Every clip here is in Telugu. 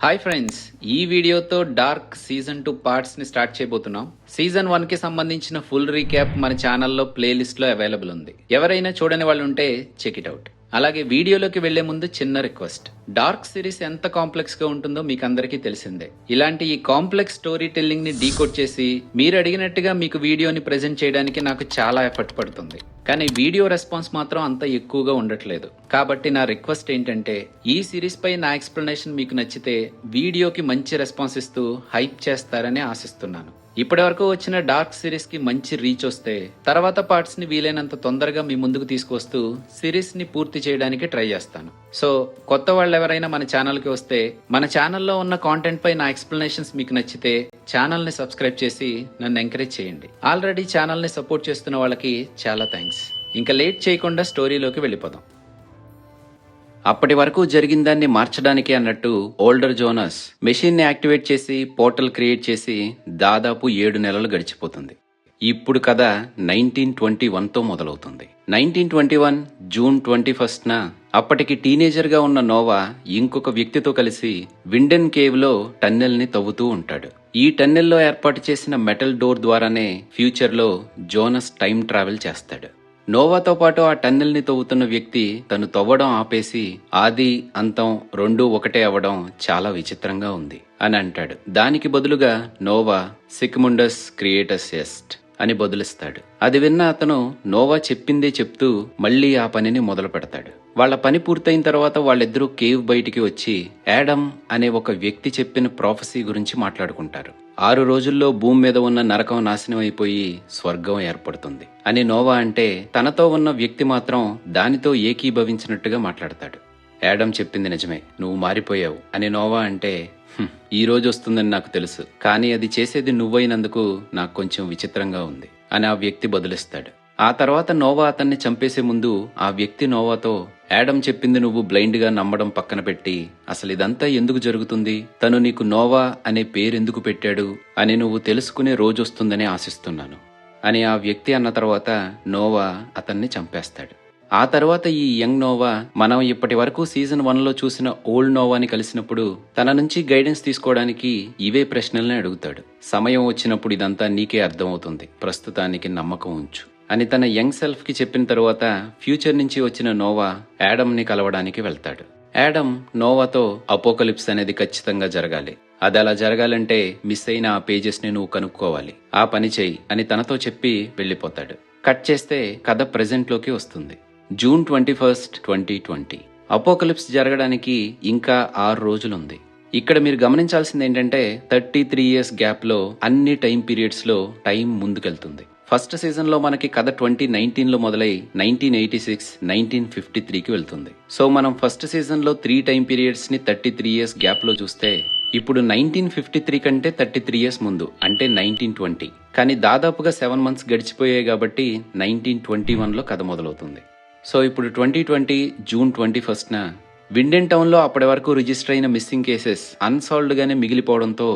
హాయ్ ఫ్రెండ్స్, ఈ వీడియోతో డార్క్ సీజన్ 2 పార్ట్స్ ని స్టార్ట్ చేయబోతున్నాం. సీజన్ 1 కి సంబంధించిన ఫుల్ రీక్యాప్ మన ఛానల్లో ప్లేలిస్ట్ లో అవైలబుల్ ఉంది. ఎవరైనా చూడని వాళ్ళు ఉంటే చెక్ ఇట్ అవుట్. అలాగే వీడియోలోకి వెళ్లే ముందు చిన్న రిక్వెస్ట్. డార్క్ సిరీస్ ఎంత కాంప్లెక్స్ గా ఉంటుందో మీకు అందరికీ తెలిసిందే. ఇలాంటి ఈ కాంప్లెక్స్ స్టోరీ టెల్లింగ్ ని డీకోడ్ చేసి మీరు అడిగినట్టుగా మీకు వీడియోని ప్రెజెంట్ చేయడానికి నాకు చాలా ఎఫర్ట్ పడుతుంది. కానీ వీడియో రెస్పాన్స్ మాత్రం అంత ఎక్కువగా ఉండట్లేదు. కాబట్టి నా రిక్వెస్ట్ ఏంటంటే ఈ సిరీస్ పై నా ఎక్స్ప్లెనేషన్ మీకు నచ్చితే వీడియోకి మంచి రెస్పాన్స్ ఇస్తూ హైప్ చేస్తారని ఆశిస్తున్నాను. ఇప్పటి వరకు వచ్చిన డార్క్ సిరీస్ కి మంచి రీచ్ వస్తే తర్వాత పార్ట్స్ ని వీలైనంత తొందరగా మీ ముందుకు తీసుకొస్తూ సిరీస్ ని పూర్తి చేయడానికి ట్రై చేస్తాను. సో కొత్త వాళ్ళు ఎవరైనా మన ఛానల్ కి వస్తే మన ఛానల్లో ఉన్న కాంటెంట్ పై నా ఎక్స్ప్లెనేషన్స్ మీకు నచ్చితే ఛానల్ ని సబ్స్క్రైబ్ చేసి నన్ను ఎంకరేజ్ చేయండి. ఆల్రెడీ ఛానల్ ని సపోర్ట్ చేస్తున్న వాళ్ళకి చాలా థ్యాంక్స్. ఇంకా లేట్ చేయకుండా స్టోరీలోకి వెళ్ళిపోదాం. అప్పటి వరకు జరిగిందాన్ని మార్చడానికి అన్నట్టు ఓల్డర్ జోనస్ మెషిన్ ని యాక్టివేట్ చేసి పోర్టల్ క్రియేట్ చేసి దాదాపు 7 నెలలు గడిచిపోతుంది. ఇప్పుడు కథ 1921తో మొదలవుతుంది. 1921 జూన్ 21న అప్పటికి టీనేజర్ గా ఉన్న నోవా ఇంకొక వ్యక్తితో కలిసి విండెన్ కేవ్ లో టన్నెల్ ని తవ్వుతూ ఉంటాడు. ఈ టన్నెల్లో ఏర్పాటు చేసిన మెటల్ డోర్ ద్వారానే ఫ్యూచర్ లో జోనస్ టైం ట్రావెల్ చేస్తాడు. నోవాతో పాటు ఆ టన్నెల్ ని తవ్వుతున్న వ్యక్తి తను తవ్వడం ఆపేసి ఆది అంతం రెండూ ఒకటే అవ్వడం చాలా విచిత్రంగా ఉంది అని అంటాడు. దానికి బదులుగా నోవా సిగ్ముండస్ క్రియేటస్ ఎస్ట్ అని బదులిస్తాడు. అది విన్న అతను నోవా చెప్పిందే చెప్తూ మళ్లీ ఆ పనిని మొదలు పెడతాడు. వాళ్ల పని పూర్తయిన తర్వాత వాళ్ళిద్దరూ కేవ్ బయటికి వచ్చి యాడమ్ అనే ఒక వ్యక్తి చెప్పిన ప్రాఫెసీ గురించి మాట్లాడుకుంటారు. 6 రోజుల్లో భూమి మీద ఉన్న నరకం నాశనం అయిపోయి స్వర్గం ఏర్పడుతుంది అని నోవా అంటే తనతో ఉన్న వ్యక్తి మాత్రం దానితో ఏకీభవించినట్టుగా మాట్లాడతాడు. యాడమ్ చెప్పింది నిజమే, నువ్వు మారిపోయావు అని నోవా అంటే ఈ రోజు వస్తుందని నాకు తెలుసు, కానీ అది చేసేది నువ్వైనందుకు నాకు కొంచెం విచిత్రంగా ఉంది అని ఆ వ్యక్తి బదులిస్తాడు. ఆ తర్వాత నోవా అతన్ని చంపేసే ముందు ఆ వ్యక్తి నోవాతో యాడమ్ చెప్పింది నువ్వు బ్లైండ్ గా నమ్మడం పక్కన పెట్టి అసలు ఇదంతా ఎందుకు జరుగుతుంది, తను నీకు నోవా అనే పేరెందుకు పెట్టాడు అని నువ్వు తెలుసుకునే రోజొస్తుందని ఆశిస్తున్నాను అని ఆ వ్యక్తి అన్న తర్వాత నోవా అతన్ని చంపేస్తాడు. ఆ తర్వాత ఈ యంగ్ నోవా మనం ఇప్పటి వరకు సీజన్ 1లో చూసిన ఓల్డ్ నోవాని కలిసినప్పుడు తన నుంచి గైడెన్స్ తీసుకోవడానికి ఇవే ప్రశ్నల్ని అడుగుతాడు. సమయం వచ్చినప్పుడు ఇదంతా నీకే అర్థమవుతుంది, ప్రస్తుతానికి నమ్మకం ఉంచు అని తన యంగ్ సెల్ఫ్ కి చెప్పిన తరువాత ఫ్యూచర్ నుంచి వచ్చిన నోవా యాడమ్ ని కలవడానికి వెళ్తాడు. యాడమ్ నోవాతో అపోకలిప్స్ అనేది ఖచ్చితంగా జరగాలి, అది అలా జరగాలంటే మిస్ అయిన ఆ పేజెస్ ని నువ్వు కనుక్కోవాలి, ఆ పని చెయ్యి అని తనతో చెప్పి వెళ్లిపోతాడు. కట్ చేస్తే కథ ప్రెజెంట్ లోకి వస్తుంది. జూన్ 21, 2020 అపోకలిప్స్ జరగడానికి ఇంకా 6 రోజులుంది. ఇక్కడ మీరు గమనించాల్సింది ఏంటంటే 33 ఇయర్స్ గ్యాప్ లో అన్ని టైం పీరియడ్స్ లో టైం ముందుకెళ్తుంది. ఫస్ట్ సీజన్ లో మనకి కథ 2019 లో మొదలై 1986, 1953కి వెళ్తుంది. సో మనం ఫస్ట్ సీజన్ లో 3 టైం పీరియడ్స్ ని 33 ఇయర్స్ గ్యాప్ లో చూస్తే ఇప్పుడు 1953 కంటే 33 ఇయర్స్ ముందు అంటే 1920, కానీ దాదాపుగా 7 మంత్స్ గడిచిపోయాయి కాబట్టి 1921లో కథ మొదలవుతుంది. సో ఇప్పుడు 2020 జూన్ 21న విండెన్ టౌన్ లో అప్పటి వరకు రిజిస్టర్ అయిన మిస్సింగ్ కేసెస్ అన్సాల్వ్డ్ గానే మిగిలిపోవడంతో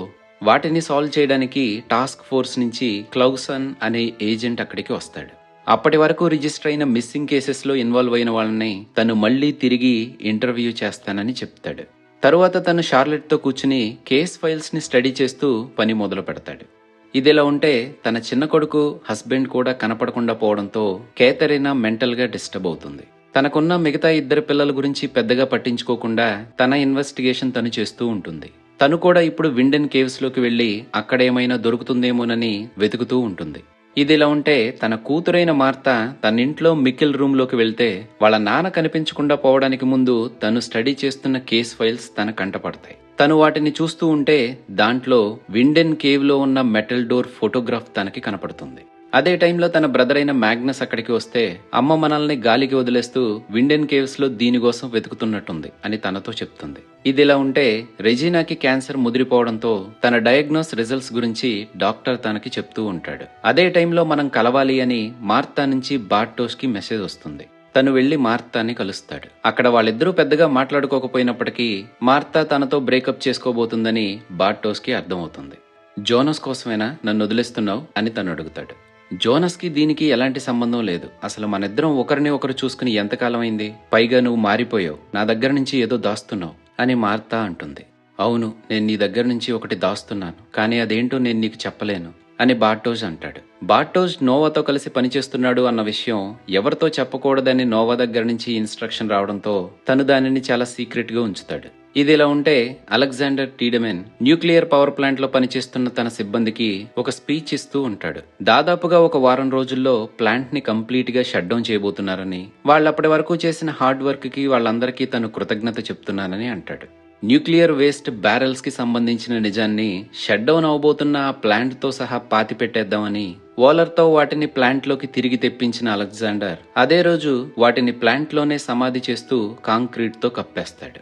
వాటిని సాల్వ్ చేయడానికి టాస్క్ ఫోర్స్ నుంచి క్లౌసన్ అనే ఏజెంట్ అక్కడికి వస్తాడు. అప్పటి వరకు రిజిస్టర్ అయిన మిస్సింగ్ కేసెస్ లో ఇన్వాల్వ్ అయిన వాళ్ళని తను మళ్లీ తిరిగి ఇంటర్వ్యూ చేస్తానని చెప్తాడు. తరువాత తను షార్లెట్ తో కూర్చుని కేస్ ఫైల్స్ ని స్టడీ చేస్తూ పని మొదలు పెడతాడు. ఇదిలా ఉంటే తన చిన్న కొడుకు హస్బెండ్ కూడా కనపడకుండా పోవడంతో కేథరినా మెంటల్ గా డిస్టర్బ్ అవుతుంది. తనకున్న మిగతా 2 పిల్లల గురించి పెద్దగా పట్టించుకోకుండా తన ఇన్వెస్టిగేషన్ తను చేస్తూ ఉంటుంది. తను కూడా ఇప్పుడు విండెన్ కేవ్స్ లోకి వెళ్లి అక్కడేమైనా దొరుకుతుందేమోనని వెతుకుతూ ఉంటుంది. ఇదిలా ఉంటే తన కూతురైన మార్తా తన ఇంట్లో మికిల్ రూమ్ లోకి వెళ్తే వాళ్ళ నాన్న కనిపించకుండా పోవడానికి ముందు తను స్టడీ చేస్తున్న కేస్ ఫైల్స్ తన కంటపడతాయి. తను వాటిని చూస్తూ ఉంటే దాంట్లో విండెన్ కేవ్ లో ఉన్న మెటల్ డోర్ ఫోటోగ్రాఫ్ తనకి కనపడుతుంది. అదే టైంలో తన బ్రదర్ అయిన మ్యాగ్నస్ అక్కడికి వస్తే అమ్మ మనల్ని గాలికి వదిలేస్తూ విండెన్ కేవ్స్ లో దీనికోసం వెతుకుతున్నట్టుంది అని తనతో చెప్తుంది. ఇదిలా ఉంటే రెజీనాకి క్యాన్సర్ ముదిరిపోవడంతో తన డయాగ్నోస్ రిజల్ట్స్ గురించి డాక్టర్ తనకి చెప్తూ ఉంటాడు. అదే టైంలో మనం కలవాలి అని మార్తా నుంచి బార్టోస్ కి మెసేజ్ వస్తుంది. తను వెళ్లి మార్తాని కలుస్తాడు. అక్కడ వాళ్ళిద్దరూ పెద్దగా మాట్లాడుకోకపోయినప్పటికీ మార్తా తనతో బ్రేకప్ చేసుకోబోతుందని బార్టోస్ కి అర్థమవుతుంది. జోనస్ కోసమేనా నన్ను వదిలేస్తున్నావు అని తను అడుగుతాడు. జోనస్ కి దీనికి ఎలాంటి సంబంధం లేదు, అసలు మనిద్దరం ఒకరిని ఒకరు చూసుకుని ఎంతకాలం అయింది, పైగా నువ్వు మారిపోయావు, నా దగ్గర నుంచి ఏదో దాస్తున్నావు అని మార్తా అంటుంది. అవును, నేను నీ దగ్గర నుంచి ఒకటి దాస్తున్నాను, కానీ అదేంటో నేను నీకు చెప్పలేను అని బార్టోజ్ అంటాడు. బార్టోజ్ నోవాతో కలిసి పనిచేస్తున్నాడు అన్న విషయం ఎవరితో చెప్పకూడదని నోవా దగ్గర నుంచి ఇన్స్ట్రక్షన్ రావడంతో తను దానిని చాలా సీక్రెట్ గా ఉంచుతాడు. ఇది ఇలా ఉంటే అలెగ్జాండర్ టీడెమెన్ న్యూక్లియర్ పవర్ ప్లాంట్ లో పనిచేస్తున్న తన సిబ్బందికి ఒక స్పీచ్ ఇస్తూ ఉంటాడు. దాదాపుగా ఒక వారం రోజుల్లో ప్లాంట్ ని కంప్లీట్ గా షట్ డౌన్ చేయబోతున్నారని, వాళ్ళప్పటి వరకు చేసిన హార్డ్ వర్క్ కి వాళ్ళందరికీ తను కృతజ్ఞత చెప్తున్నానని అంటాడు. న్యూక్లియర్ వేస్ట్ బ్యారెల్స్ కి సంబంధించిన నిజాన్ని షట్ డౌన్ అవబోతున్న ఆ ప్లాంట్ తో సహా పాతి పెట్టేద్దామని వోలర్తో వాటిని ప్లాంట్ లోకి తిరిగి తెప్పించిన అలెగ్జాండర్ అదే రోజు వాటిని ప్లాంట్ లోనే సమాధి చేస్తూ కాంక్రీట్ తో కప్పేస్తాడు.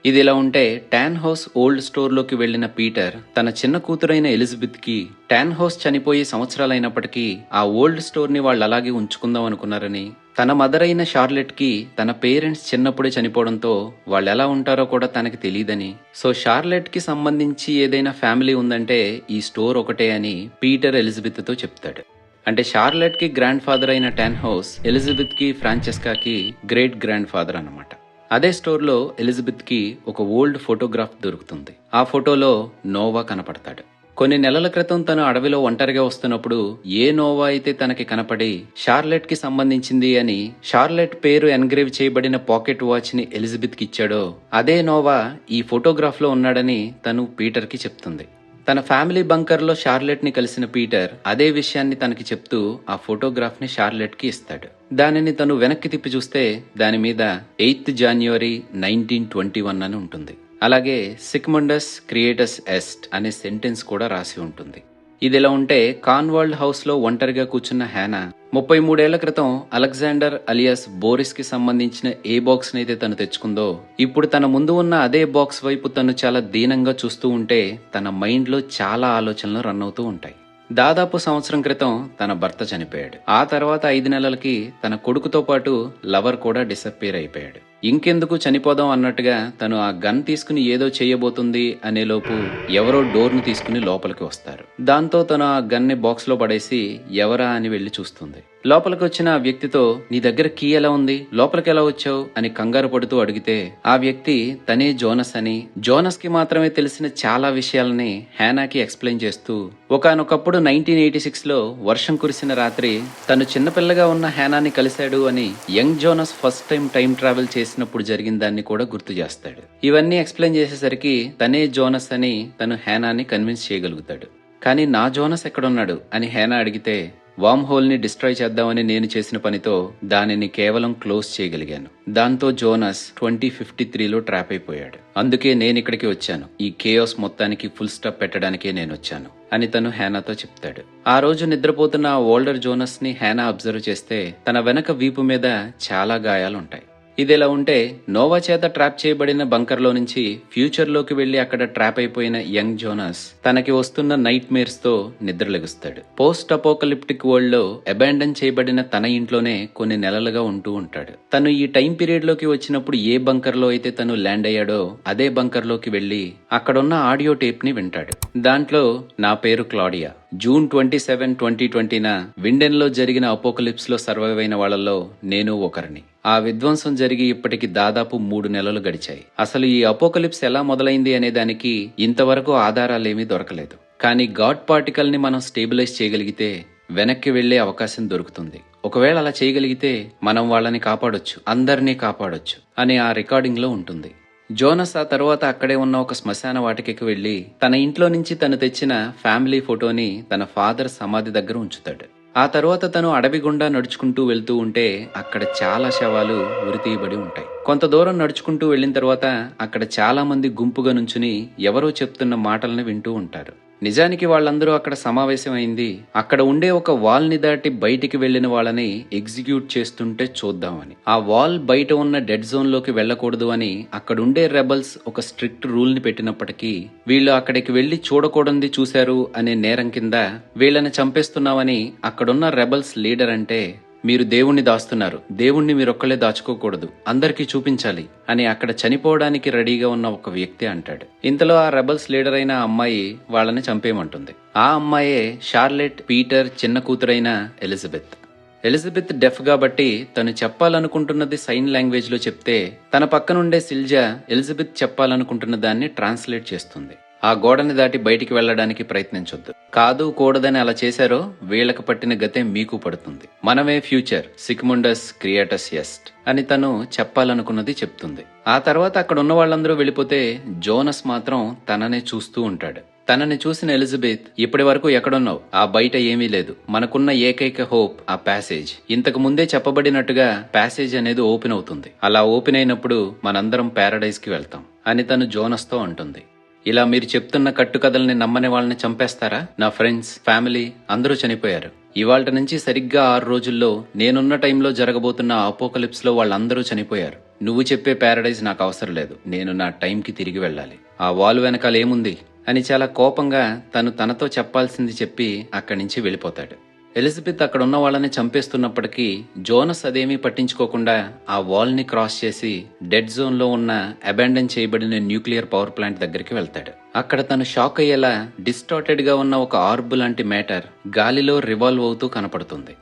ఇది ఇలా ఉంటే టాన్ హౌస్ ఓల్డ్ స్టోర్ లోకి వెళ్లిన పీటర్ తన చిన్న కూతురైన ఎలిజబెత్ కి టాన్ హౌస్ చనిపోయి సంవత్సరాలైనప్పటికీ ఆ ఓల్డ్ స్టోర్ ని వాళ్ళు అలాగే ఉంచుకుందాం అనుకున్నారని, తన మదర్ అయిన షార్లెట్ కి తన పేరెంట్స్ చిన్నప్పుడే చనిపోవడంతో వాళ్ళు ఎలా ఉంటారో కూడా తనకి తెలియదని, సో షార్లెట్ కి సంబంధించి ఏదైనా ఫ్యామిలీ ఉందంటే ఈ స్టోర్ ఒకటే అని పీటర్ ఎలిజబెత్ తో చెప్తాడు. అంటే షార్లెట్ కి గ్రాండ్ ఫాదర్ అయిన టాన్ హౌస్ ఎలిజబెత్ కి ఫ్రాంచెస్కాకి గ్రేట్ గ్రాండ్ ఫాదర్ అన్నమాట. అదే స్టోర్లో ఎలిజబెత్ కి ఒక ఓల్డ్ ఫోటోగ్రాఫ్ దొరుకుతుంది. ఆ ఫోటోలో నోవా కనపడతాడు. కొన్ని నెలల క్రితం తను అడవిలో ఒంటరిగా వస్తున్నప్పుడు ఏ నోవా అయితే తనకి కనపడి షార్లెట్ కి సంబంధించింది అని షార్లెట్ పేరు ఎన్గ్రేవ్ చేయబడిన పాకెట్ వాచ్ ని ఎలిజబెత్ కి ఇచ్చాడో అదే నోవా ఈ ఫోటోగ్రాఫ్ లో ఉన్నాడని తను పీటర్ కి చెప్తుంది. తన ఫ్యామిలీ బంకర్ లో షార్లెట్ ని కలిసిన పీటర్ అదే విషయాన్ని తనకి చెప్తూ ఆ ఫోటోగ్రాఫ్ ని షార్లెట్ కి ఇస్తాడు. దానిని తను వెనక్కి తిప్పి చూస్తే దాని మీద 8th January 1921 అని ఉంటుంది. అలాగే సిగ్మండస్ క్రియేటస్ ఎస్ట్ అనే సెంటెన్స్ కూడా రాసి ఉంటుంది. ఇదిలా ఉంటే కాన్వాల్డ్ హౌస్ లో ఒంటరిగా కూర్చున్న హ్యానా 33 ఏళ్ల క్రితం అలెగ్జాండర్ అలియాస్ బోరిస్ కి సంబంధించిన ఏ బాక్స్ నైతే తను తెచ్చుకుందో ఇప్పుడు తన ముందు ఉన్న అదే బాక్స్ వైపు తను చాలా దీనంగా చూస్తూ ఉంటే తన మైండ్ లో చాలా ఆలోచనలు రన్ అవుతూ ఉంటాయి. దాదాపు సంవత్సరం క్రితం తన భర్త చనిపోయాడు. ఆ తర్వాత 5 నెలలకి తన కొడుకుతో పాటు లవర్ కూడా డిసప్పేర్ అయిపోయాడు. ఇంకెందుకు చనిపోదాం అన్నట్టుగా తను ఆ గన్ తీసుకుని ఏదో చేయబోతుంది అనేలోపు ఎవరో డోర్ ను తీసుకుని లోపలికి వస్తారు. దాంతో తను ఆ గన్ ని బాక్స్ లో పడేసి ఎవరా అని వెళ్లి చూస్తుంది. లోపలికి వచ్చిన ఆ వ్యక్తితో నీ దగ్గర కీ ఎలా ఉంది, లోపలికి ఎలా వచ్చావు అని కంగారు పడుతూ అడిగితే ఆ వ్యక్తి తనే జోనస్ అని, జోనస్ కి మాత్రమే తెలిసిన చాలా విషయాలని హ్యానాకి ఎక్స్ప్లెయిన్ చేస్తూ ఒకానొకప్పుడు 1986 లో వర్షం కురిసిన రాత్రి తను చిన్నపిల్లగా ఉన్న హ్యానాని కలిశాడు అని, young Jonas first time travel చేసినప్పుడు జరిగిన దాన్ని కూడా గుర్తు చేస్తాడు. ఇవన్నీ ఎక్స్ప్లెయిన్ చేసేసరికి తనే జోనస్ అని తను హ్యానాని కన్విన్స్ చేయగలుగుతాడు. కానీ నా జోనస్ ఎక్కడున్నాడు అని హ్యానా అడిగితే వామ్ హోల్ ని డిస్ట్రాయ్ చేద్దామని నేను చేసిన పనితో దానిని కేవలం క్లోజ్ చేయగలిగాను. దాంతో జోనస్ 2053లో ట్రాప్ అయిపోయాడు. అందుకే నేను ఇక్కడికి వచ్చాను. ఈ కేయోస్ మొత్తానికి ఫుల్ స్టాప్ పెట్టడానికే నేను వచ్చాను అని తను హ్యానాతో చెప్తాడు. ఆ రోజు నిద్రపోతున్న ఆ ఓల్డర్ జోనస్ ని హ్యానా అబ్జర్వ్ చేస్తే తన వెనక వీపు మీద చాలా గాయాలుంటాయి. ఇదిలా ఉంటే నోవా చేత ట్రాప్ చేయబడిన బంకర్ లో నుంచి ఫ్యూచర్ లోకి వెళ్లి అక్కడ ట్రాప్ అయిపోయిన యంగ్ జోనస్ తనకి వస్తున్న నైట్ మేర్స్ తో నిద్రలెగుస్తాడు. పోస్ట్ అపోకలిప్టిక్ వరల్డ్ లో అబాండన్ చేయబడిన తన ఇంట్లోనే కొన్ని నెలలుగా ఉంటూ ఉంటాడు. తను ఈ టైం పీరియడ్ లోకి వచ్చినప్పుడు ఏ బంకర్ లో అయితే తను ల్యాండ్ అయ్యాడో అదే బంకర్ లోకి వెళ్లి అక్కడున్న ఆడియో టేప్ ని వింటాడు. దాంట్లో నా పేరు క్లాడియా, June 27, 2020న విండెన్ లో జరిగిన అపోకలిప్స్ లో సర్వైవ్ అయిన వాళ్లలో నేను ఒకరిని. ఆ విధ్వంసం జరిగి ఇప్పటికి దాదాపు 3 నెలలు గడిచాయి. అసలు ఈ అపోకలిప్స్ ఎలా మొదలైంది అనే దానికి ఇంతవరకు ఆధారాలేమీ దొరకలేదు. కానీ గాడ్ పార్టికల్ ని మనం స్టేబిలైజ్ చేయగలిగితే వెనక్కి వెళ్లే అవకాశం దొరుకుతుంది. ఒకవేళ అలా చేయగలిగితే మనం వాళ్ళని కాపాడొచ్చు, అందరినీ కాపాడొచ్చు అనే ఆ రికార్డింగ్ లో ఉంటుంది. జోనస్ ఆ తర్వాత అక్కడే ఉన్న ఒక శ్మశాన వాటికకి వెళ్లి తన ఇంట్లో నుంచి తను తెచ్చిన ఫ్యామిలీ ఫోటోని తన ఫాదర్ సమాధి దగ్గర ఉంచుతాడు. ఆ తర్వాత తను అడవి గుండా నడుచుకుంటూ వెళ్తూ ఉంటే అక్కడ చాలా శవాలు ఉరితీయబడి ఉంటాయి. కొంత దూరం నడుచుకుంటూ వెళ్లిన తర్వాత అక్కడ చాలా మంది గుంపుగా నుంచుని ఎవరో చెప్తున్న మాటల్ని వింటూ ఉంటారు. నిజానికి వాళ్ళందరూ అక్కడ సమావేశమైంది అక్కడ ఉండే ఒక వాల్ ని దాటి బయటికి వెళ్లిన వాళ్ళని ఎగ్జిక్యూట్ చేస్తుంటే చూద్దామని. ఆ వాల్ బయట ఉన్న డెడ్ జోన్ లోకి వెళ్లకూడదు అని అక్కడుండే రెబల్స్ ఒక స్ట్రిక్ట్ రూల్ ని పెట్టినప్పటికీ వీళ్ళు అక్కడికి వెళ్లి చూడకూడదు చూశారు అనే నేరం కింద వీళ్ళని చంపేస్తున్నామని అక్కడున్న రెబల్స్ లీడర్ అంటే మీరు దేవుణ్ణి దాస్తున్నారు, దేవుణ్ణి మీరొక్కలే దాచుకోకూడదు, అందరికీ చూపించాలి అని అక్కడ చనిపోవడానికి రెడీగా ఉన్న ఒక వ్యక్తి అంటాడు. ఇంతలో ఆ రెబల్స్ లీడర్ అయిన అమ్మాయి వాళ్ళని చంపేయమంటుంది. ఆ అమ్మాయే షార్లెట్ పీటర్ చిన్న కూతురైన ఎలిజబెత్. ఎలిజబెత్ డెఫ్ కాబట్టి తను చెప్పాలనుకుంటున్నది సైన్ లాంగ్వేజ్ లో చెప్తే తన పక్కనుండే సిల్జా ఎలిజబెత్ చెప్పాలనుకుంటున్న దాన్ని ట్రాన్స్లేట్ చేస్తుంది. ఆ గోడని దాటి బయటికి వెళ్లడానికి ప్రయత్నించొద్దు, కాదు కూడదని అలా చేశారో వీళ్లకు పట్టిన గతే మీకు పడుతుంది. మనమే ఫ్యూచర్, సిగ్ముండస్ క్రియేటస్ ఎస్ట్ అని తను చెప్పాలనుకున్నది చెప్తుంది. ఆ తర్వాత అక్కడ ఉన్న వాళ్ళందరూ వెళ్ళిపోతే జోనస్ మాత్రం తననే చూస్తూ ఉంటాడు. తనని చూసిన ఎలిజబెత్, ఇప్పటి వరకు ఎక్కడున్నావు? ఆ బయట ఏమీ లేదు, మనకున్న ఏకైక హోప్ ఆ ప్యాసేజ్. ఇంతకు ముందే చెప్పబడినట్టుగా ప్యాసేజ్ అనేది ఓపెన్ అవుతుంది. అలా ఓపెన్ అయినప్పుడు మనందరం ప్యారడైజ్ కి వెళ్తాం అని తను జోనస్ తో అంటుంది. ఇలా మీరు చెప్తున్న కట్టుకథల్ని నమ్మని వాళ్ళని చంపేస్తారా? నా ఫ్రెండ్స్, ఫ్యామిలీ అందరూ చనిపోయారు. ఇవాళ నుంచి సరిగ్గా 6 రోజుల్లో నేనున్న టైంలో జరగబోతున్న అపోకలిప్స్ లో వాళ్ళందరూ చనిపోయారు. నువ్వు చెప్పే ప్యారడైజ్ నాకు అవసరం లేదు, నేను నా టైంకి తిరిగి వెళ్ళాలి. ఆ వాల్ వెనకాల ఏముంది అని చాలా కోపంగా తనతో చెప్పాల్సింది చెప్పి అక్కడి నుంచి వెళ్ళిపోతాడు. ఎలిజబెత్ అక్కడ ఉన్న వాళ్ళని చంపేస్తున్నప్పటికీ జోనస్ అదేమీ పట్టించుకోకుండా ఆ వాల్ ని క్రాస్ చేసి డెడ్ జోన్ లో ఉన్న అబాండన్ చేయబడిన న్యూక్లియర్ పవర్ ప్లాంట్ దగ్గరికి వెళ్తాడు. అక్కడ తను షాక్ అయ్యేలా డిస్టార్టెడ్ గా ఉన్న ఒక ఆర్బ్ లాంటి మ్యాటర్ గాలిలో రివాల్వ్ అవుతూ కనపడుతుంది.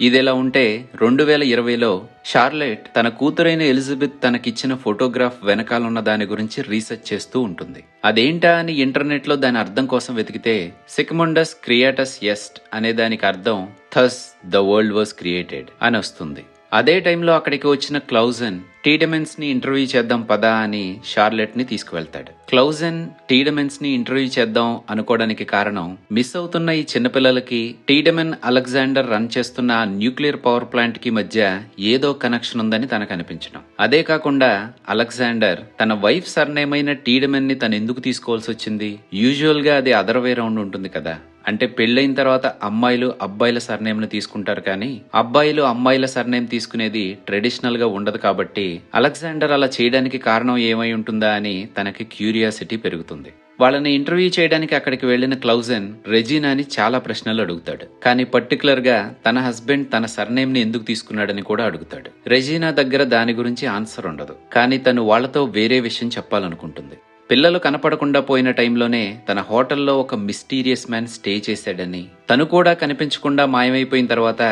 ఇదిలా ఉంటే 2020లో షార్లెట్ తన కూతురైన ఎలిజబెత్ తనకిచ్చిన ఫోటోగ్రాఫ్ వెనకాలన్న దాని గురించి రీసెర్చ్ చేస్తూ ఉంటుంది. అదేంటా అని ఇంటర్నెట్ లో దాని అర్థం కోసం వెతికితే సిగ్ముండస్ క్రియేటస్ ఎస్ట్ అనే దానికి అర్థం thus the world was created అని వస్తుంది. అదే టైంలో అక్కడికి వచ్చిన క్లౌజన్ టీడెమెన్స్ ని ఇంటర్వ్యూ చేద్దాం పదా అని షార్లెట్ ని తీసుకువెళ్తాడు. క్లౌజన్ టీడెమెన్స్ ని ఇంటర్వ్యూ చేద్దాం అనుకోవడానికి కారణం, మిస్ అవుతున్న ఈ చిన్నపిల్లలకి టీడెమెన్ అలెగ్జాండర్ రన్ చేస్తున్న ఆ న్యూక్లియర్ పవర్ ప్లాంట్ కి మధ్య ఏదో కనెక్షన్ ఉందని తనకు అనిపించడం. అదే కాకుండా అలెగ్జాండర్ తన వైఫ్ సర్నేమ్ అయిన టీడెమెన్ ని తను ఎందుకు తీసుకోవాల్సి వచ్చింది? యూజువల్ గా అది అదర్ వే రౌండ్ ఉంటుంది కదా. అంటే పెళ్ళైన తర్వాత అమ్మాయిలు అబ్బాయిల సర్నేమ్ ని తీసుకుంటారు, కానీ అబ్బాయిలు అమ్మాయిల సర్నేమ్ తీసుకునేది ట్రెడిషనల్ గా ఉండదు. కాబట్టి అలెగ్జాండర్ అలా చేయడానికి కారణం ఏమై ఉంటుందా అని తనకి క్యూరియాసిటీ పెరుగుతుంది. వాళ్ళని ఇంటర్వ్యూ చేయడానికి అక్కడికి వెళ్లిన క్లౌజన్ రెజీనాని చాలా ప్రశ్నలు అడుగుతాడు. కానీ పర్టికులర్ గా తన హస్బెండ్ తన సర్నేమ్ ని ఎందుకు తీసుకున్నాడని కూడా అడుగుతాడు. రెజీనా దగ్గర దాని గురించి ఆన్సర్ ఉండదు, కానీ తను వాళ్లతో వేరే విషయం చెప్పాలనుకుంటుంది. పిల్లలు కనపడకుండా పోయిన టైంలోనే తన హోటల్లో ఒక మిస్టీరియస్ మ్యాన్ స్టే చేశాడని, తను కూడా కనిపించకుండా మాయమైపోయిన తర్వాత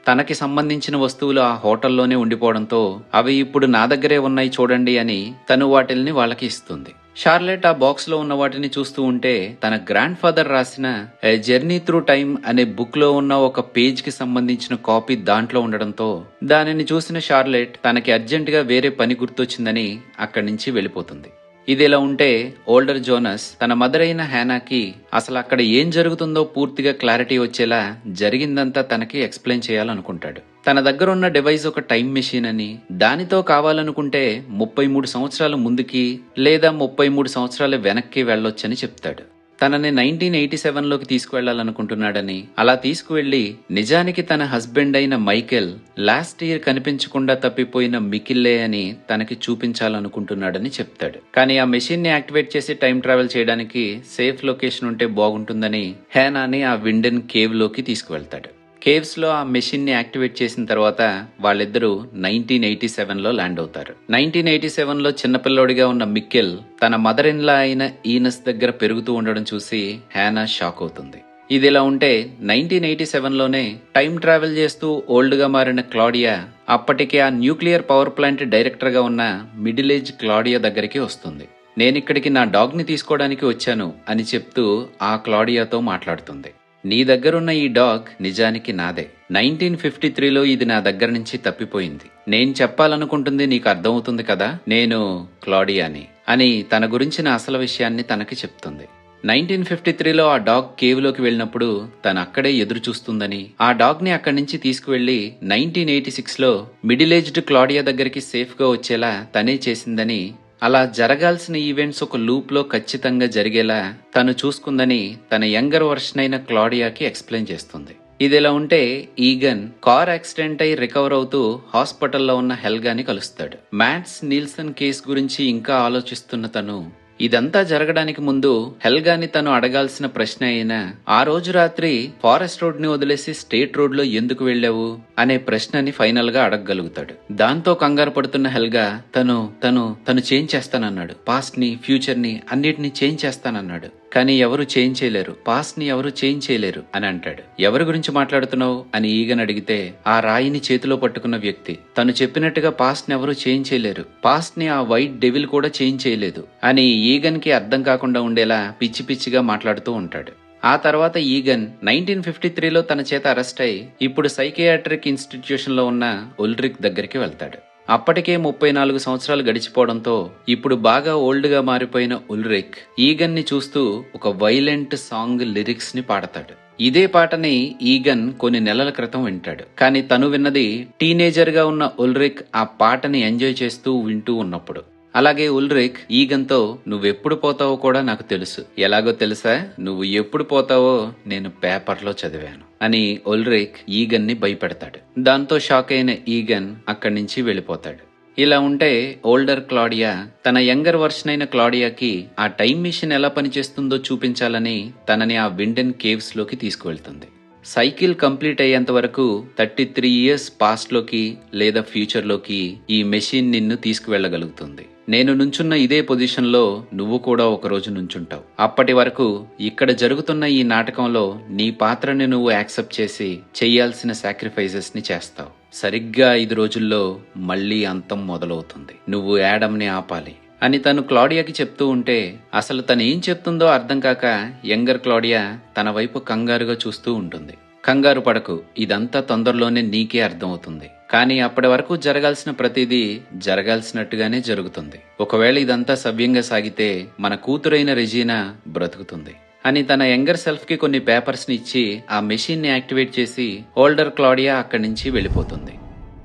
తనకి సంబంధించిన వస్తువులు ఆ హోటల్లోనే ఉండిపోవడంతో అవి ఇప్పుడు నా దగ్గరే ఉన్నాయి చూడండి అని తను వాటిల్ని వాళ్ళకి ఇస్తుంది. షార్లెట్ ఆ బాక్స్ లో ఉన్న వాటిని చూస్తూ ఉంటే తన గ్రాండ్ ఫాదర్ రాసిన ఎ జర్నీ త్రూ టైమ్ అనే బుక్ లో ఉన్న ఒక పేజ్ కి సంబంధించిన కాపీ దాంట్లో ఉండడంతో దానిని చూసిన షార్లెట్ తనకి అర్జెంట్ గా వేరే పని గుర్తొచ్చిందని అక్కడి నుంచి వెళ్ళిపోతుంది. ఇదిలా ఉంటే ఓల్డర్ జోనస్ తన మదర్ అయిన హ్యానాకి అసలు అక్కడ ఏం జరుగుతుందో పూర్తిగా క్లారిటీ వచ్చేలా జరిగిందంతా తనకి ఎక్స్ప్లెయిన్ చేయాలనుకుంటాడు. తన దగ్గర ఉన్న డివైస్ ఒక టైం మెషిన్ అని, దానితో కావాలనుకుంటే 33 సంవత్సరాల ముందుకి లేదా 33 సంవత్సరాల వెనక్కి వెళ్ళొచ్చని చెప్తాడు. తనని 1987లోకి తీసుకువెళ్లాలనుకుంటున్నాడని, అలా తీసుకువెళ్లి నిజానికి తన హస్బెండ్ అయిన మైకెల్ లాస్ట్ ఇయర్ కనిపించకుండా తప్పిపోయిన మికిల్లే అని తనకి చూపించాలనుకుంటున్నాడని చెప్తాడు. కానీ ఆ మెషిన్ ని యాక్టివేట్ చేసి టైం ట్రావెల్ చేయడానికి సేఫ్ లొకేషన్ ఉంటే బాగుంటుందని హ్యానాని ఆ విండెన్ కేవ్ లోకి తీసుకువెళ్తాడు. కేవ్స్ లో ఆ మెషిన్ ని యాక్టివేట్ చేసిన తర్వాత వాళ్ళిద్దరూ 1987లో ల్యాండ్ అవుతారు. 1987లో చిన్నపిల్లోడిగా ఉన్న మిక్కెల్ తన మదర్ ఇన్ లా అయిన ఈనస్ దగ్గర పెరుగుతూ ఉండడం చూసి హ్యానా షాక్ అవుతుంది. ఇదిలా ఉంటే 1987లోనే టైం ట్రావెల్ చేస్తూ ఓల్డ్ గా మారిన క్లాడియా అప్పటికే ఆ న్యూక్లియర్ పవర్ ప్లాంట్ డైరెక్టర్ గా ఉన్న మిడిల్ ఏజ్ క్లాడియా దగ్గరికి వస్తుంది. నేనిక్కడికి నా డాగ్ ని తీసుకోవడానికి వచ్చాను అని చెప్తూ ఆ క్లాడియాతో మాట్లాడుతుంది. నీ దగ్గరున్న ఈ డాగ్ నిజానికి నాదే. 1953లో ఇది నా దగ్గర నుంచి తప్పిపోయింది. నేను చెప్పాలనుకుంటుంది నీకు అర్థమవుతుంది కదా, నేను క్లాడియాని అని తన గురించిన అసలు విషయాన్ని తనకి చెప్తుంది. 1953లో ఆ డాగ్ కేవ్ లోకి వెళ్ళినప్పుడు తను అక్కడే ఎదురు చూస్తుందని, ఆ డాగ్ ని అక్కడి నుంచి తీసుకువెళ్లి 1986లో మిడిల్ ఏజ్డ్ క్లాడియా దగ్గరికి సేఫ్ గా వచ్చేలా తనే చేసిందని, అలా జరగాల్సిన ఈవెంట్స్ ఒక లూప్ లో ఖచ్చితంగా జరిగేలా తను చూసుకుందని తన యంగర్ వర్షన్ అయిన క్లాడియాకి ఎక్స్ప్లెయిన్ చేస్తుంది. ఇదిలా ఉంటే ఈగన్ కార్ యాక్సిడెంట్ అయి రికవర్ అవుతూ హాస్పిటల్లో ఉన్న హెల్గాని కలుస్తాడు. మ్యాట్స్ నీల్సన్ కేసు గురించి ఇంకా ఆలోచిస్తున్న తను ఇదంతా జరగడానికి ముందు హెల్గాని తను అడగాల్సిన ప్రశ్న అయినా ఆ రోజు రాత్రి ఫారెస్ట్ రోడ్ ని వదిలేసి స్టేట్ రోడ్ లో ఎందుకు వెళ్లావు అనే ప్రశ్నని ఫైనల్ గా అడగగలుగుతాడు. దాంతో కంగారు పడుతున్న హెల్గా తను చేంజ్ చేస్తానన్నాడు, పాస్ట్ ని ఫ్యూచర్ ని అన్నిటినీ చేంజ్ చేస్తానన్నాడు, కానీ ఎవరు చేంజ్ చేయలేరు, పాస్ట్ ని ఎవరు చేంజ్ చేయలేరు అని అంటాడు. ఎవరి గురించి మాట్లాడుతున్నావు అని ఈగన్ అడిగితే, ఆ రాయిని చేతిలో పట్టుకున్న వ్యక్తి. తను చెప్పినట్టుగా పాస్ట్ ని ఎవరు చేంజ్ చేయలేరు, పాస్ట్ ని ఆ వైట్ డెవిల్ కూడా చేంజ్ చేయలేదు అని ఈగన్ కి అర్థం కాకుండా ఉండేలా పిచ్చి పిచ్చిగా మాట్లాడుతూ ఉంటాడు. ఆ తర్వాత ఈగన్ 1953లో తన చేత అరెస్ట్ అయి ఇప్పుడు సైకియాట్రిక్ ఇన్స్టిట్యూషన్ లో ఉన్న ఉల్రిక్ దగ్గరికి వెళ్తాడు. అప్పటికే 34 సంవత్సరాలు గడిచిపోవడంతో ఇప్పుడు బాగా ఓల్డ్ గా మారిపోయిన ఉల్రిక్ ఈగన్ ని చూస్తూ ఒక వైలెంట్ సాంగ్ లిరిక్స్ ని పాడతాడు. ఇదే పాటని ఈగన్ కొన్ని నెలల క్రితం వింటాడు. కానీ తను విన్నది టీనేజర్ గా ఉన్న ఉల్రిక్ ఆ పాటని ఎంజాయ్ చేస్తూ వింటూ ఉన్నప్పుడు. అలాగే ఉల్రిక్ ఈగన్తో, నువ్వెప్పుడు పోతావో కూడా నాకు తెలుసు. ఎలాగో తెలుసా? నువ్వు ఎప్పుడు పోతావో నేను పేపర్లో చదివాను అని ఉల్రిక్ ఈగన్ ని భయపెడతాడు. దాంతో షాక్ అయిన ఈగన్ అక్కడి నుంచి వెళ్ళిపోతాడు. ఇలా ఉంటే ఓల్డర్ క్లాడియా తన యంగర్ వర్షన్ అయిన క్లాడియాకి ఆ టైం మిషన్ ఎలా పనిచేస్తుందో చూపించాలని తనని ఆ విండెన్ కేవ్స్ లోకి తీసుకువెళ్తుంది. సైకిల్ కంప్లీట్ అయ్యేంత వరకు 33 ఇయర్స్ పాస్ట్ లోకి లేదా ఫ్యూచర్ లోకి ఈ మెషిన్ నిన్ను తీసుకువెళ్లగలుగుతుంది. నేను నుంచున్న ఇదే పొజిషన్ లో నువ్వు కూడా ఒక రోజు నుంచుంటావు. అప్పటి వరకు ఇక్కడ జరుగుతున్న ఈ నాటకంలో నీ పాత్రని నువ్వు యాక్సెప్ట్ చేసి చెయ్యాల్సిన సాక్రిఫైసెస్ ని చేస్తావు. సరిగ్గా 5 రోజుల్లో మళ్లీ అంతం మొదలవుతుంది. నువ్వు యాడమ్ని ఆపాలి అని తను క్లాడియాకి చెప్తూ ఉంటే అసలు తను ఏం చెప్తుందో అర్థం కాక యంగర్ క్లాడియా తన వైపు కంగారుగా చూస్తూ ఉంటుంది. కంగారు పడకు, ఇదంతా తొందరలోనే నీకే అర్థమవుతుంది. కానీ అప్పటి వరకు జరగాల్సిన ప్రతిదీ జరగాల్సినట్టుగానే జరుగుతుంది. ఒకవేళ ఇదంతా సవ్యంగా సాగితే మన కూతురైన రెజీనా బ్రతుకుతుంది అని తన యంగర్ సెల్ఫ్ కి కొన్ని పేపర్స్ ని ఇచ్చి ఆ మెషిన్ ని యాక్టివేట్ చేసి ఓల్డర్ క్లాడియా అక్కడి నుంచి వెళ్ళిపోతుంది.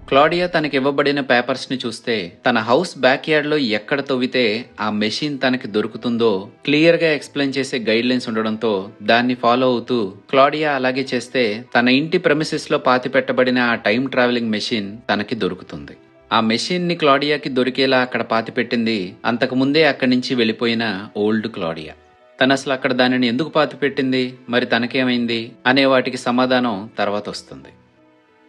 క్లాడియా తనకివ్వబడిన పేపర్స్ ని చూస్తే తన హౌస్ బ్యాక్ యార్డ్ లో ఎక్కడ తవ్వితే ఆ మెషిన్ తనకి దొరుకుతుందో క్లియర్ గా ఎక్స్ప్లెయిన్ చేసే గైడ్ లైన్స్ ఉండడంతో దాన్ని ఫాలో అవుతూ క్లాడియా అలాగే చేస్తే తన ఇంటి ప్రెమిసెస్ లో పాతి పెట్టబడిన ఆ టైం ట్రావెలింగ్ మెషిన్ తనకి దొరుకుతుంది. ఆ మెషిన్ ని క్లాడియాకి దొరికేలా అక్కడ పాతి పెట్టింది అంతకు ముందే అక్కడి నుంచి వెళ్ళిపోయిన ఓల్డ్ క్లాడియా. తను అసలు అక్కడ దానిని ఎందుకు పాతి పెట్టింది, మరి తనకేమైంది అనే వాటికి సమాధానం తర్వాత వస్తుంది.